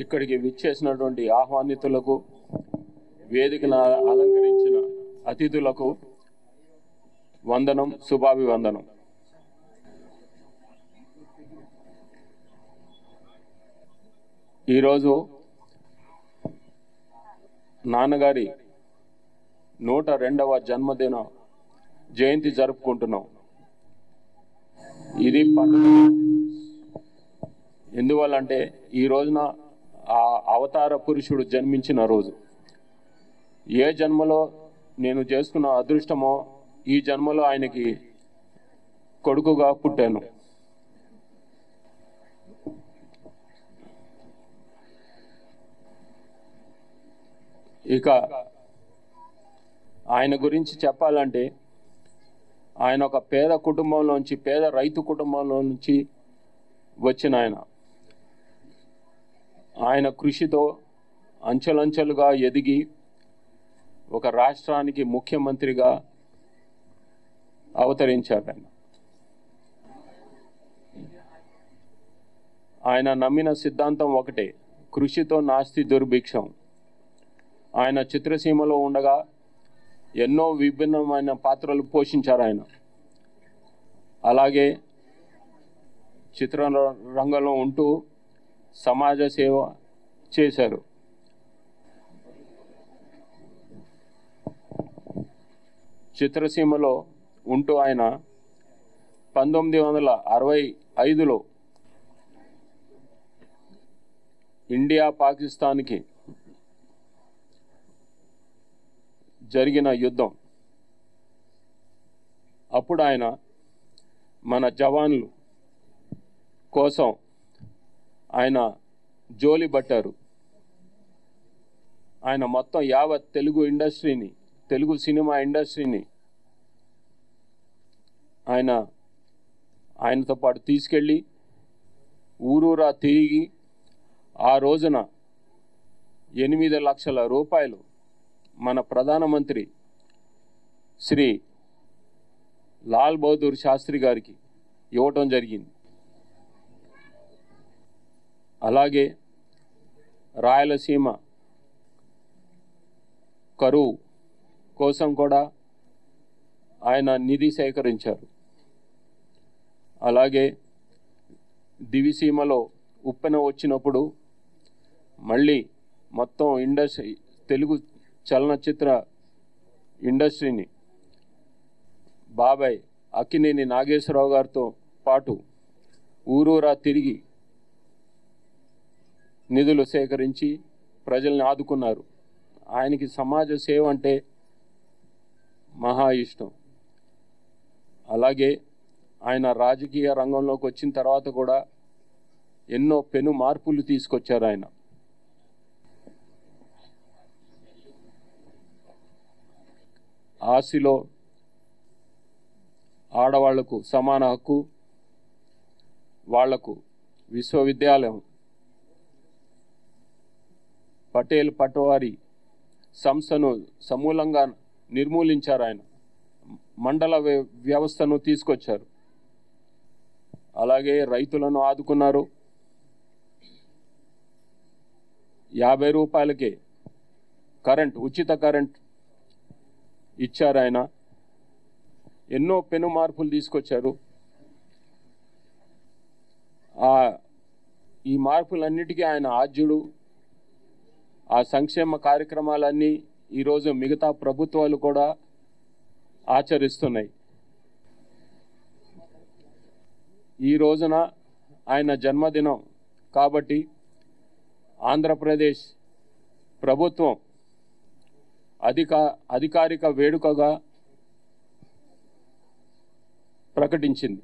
ఇక్కడికి విచ్చేసినటువంటి ఆహ్వానితులకు, వేదికను అలంకరించిన అతిథులకు వందనం, శుభాభివందనం. ఈరోజు నాన్నగారి 102వ జన్మదిన జయంతి జరుపుకుంటున్నాం. ఇది పండుగ. ఎందువల్లంటే ఈ రోజున ఆ అవతార పురుషుడు జన్మించిన రోజు. ఏ జన్మలో నేను చేసుకున్న అదృష్టమో ఈ జన్మలో ఆయనకి కొడుకుగా పుట్టాను. ఇక ఆయన గురించి చెప్పాలంటే ఆయన ఒక పేద కుటుంబంలోంచి, పేద రైతు కుటుంబంలో నుంచి వచ్చిన ఆయన కృషితో అంచెలంచెలుగా ఎదిగి ఒక రాష్ట్రానికి ముఖ్యమంత్రిగా అవతరించారు. ఆయన నమ్మిన సిద్ధాంతం ఒకటే, కృషితో నాస్తి దుర్భిక్షం. ఆయన చిత్రసీమలో ఉండగా ఎన్నో విభిన్నమైన పాత్రలు పోషించారు ఆయన. అలాగే చిత్రరంగంలో ఉంటూ సమాజ సేవ చేశారు. చిత్రసీమలో ఉంటూ ఆయన 1965లో ఇండియా పాకిస్తాన్కి జరిగిన యుద్ధం అప్పుడు ఆయన మన జవాన్లు కోసం ఆయన జోలి పట్టారు. ఆయన మొత్తం యావత్ తెలుగు సినిమా ఇండస్ట్రీని ఆయనతో పాటు తీసుకెళ్ళి ఊరూరా తిరిగి ఆ రోజున 8 లక్షల రూపాయలు మన ప్రధానమంత్రి శ్రీ లాల్ బహదూర్ శాస్త్రి గారికి ఇవ్వటం జరిగింది. అలాగే రాయలసీమ కరువు కోసం కూడా ఆయన నిధి సేకరించారు. అలాగే దివిసీమలో ఉప్పెన వచ్చినప్పుడు మళ్ళీ మొత్తం తెలుగు చలనచిత్ర ఇండస్ట్రీని బాబాయ్ అక్కినేని నాగేశ్వరరావు గారితో పాటు ఊరూరా తిరిగి నిధులు సేకరించి ప్రజల్ని ఆదుకున్నారు. ఆయనకి సమాజ సేవ అంటే మహా ఇష్టం. అలాగే ఆయన రాజకీయ రంగంలోకి వచ్చిన తర్వాత కూడా ఎన్నో పెను మార్పులు తీసుకొచ్చారు. ఆయన ఆసిలో ఆడవాళ్లకు సమాన హక్కు, వాళ్లకు విశ్వవిద్యాలయం, పటేల్ పటవారీ సంస్థను సమూలంగా నిర్మూలించారు. ఆయన మండల వ్యవస్థను తీసుకొచ్చారు. అలాగే రైతులను ఆదుకున్నారు. 50 రూపాయలకే ఉచిత కరెంట్ ఇచ్చారు. ఆయన ఎన్నో పెను మార్పులు తీసుకొచ్చారు. ఈ మార్పులన్నిటికీ ఆయన ఆద్యుడు. ఆ సంక్షేమ కార్యక్రమాలన్నీ ఈరోజు మిగతా ప్రభుత్వాలు కూడా ఆచరిస్తున్నాయి. ఈ రోజున ఆయన జన్మదినం కాబట్టి ఆంధ్రప్రదేశ్ ప్రభుత్వం అధికారిక వేడుకగా ప్రకటించింది.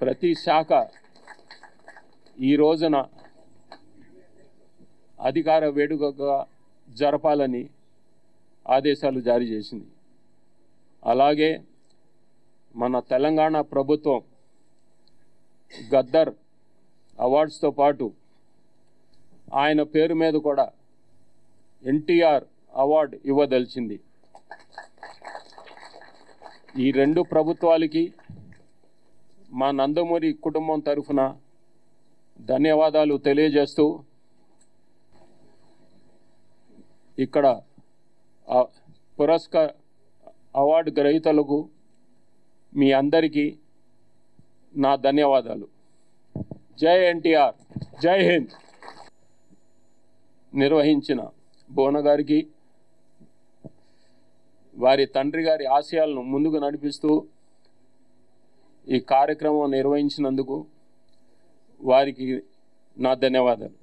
ప్రతి శాఖ ఈ రోజున అధికార వేడుకగా జరపాలని ఆదేశాలు జారీ చేసింది. అలాగే మన తెలంగాణ ప్రభుత్వం గద్దర్ అవార్డ్స్తో పాటు ఆయన పేరు మీద కూడా ఎన్టీఆర్ అవార్డు ఇవ్వదలిచింది. ఈ రెండు ప్రభుత్వాలకి మా నందమూరి కుటుంబం తరఫున ధన్యవాదాలు తెలియజేస్తూ ఇక్కడ పురస్కార అవార్డు గ్రహీతలకు మీ అందరికీ నా ధన్యవాదాలు. జై ఎన్టీఆర్, జై హింద్. నిర్వహించిన బోన గారికి, వారి తండ్రి గారి ఆశయాలను ముందుకు నడిపిస్తూ ఈ కార్యక్రమం నిర్వహించినందుకు వారికి నా ధన్యవాదాలు.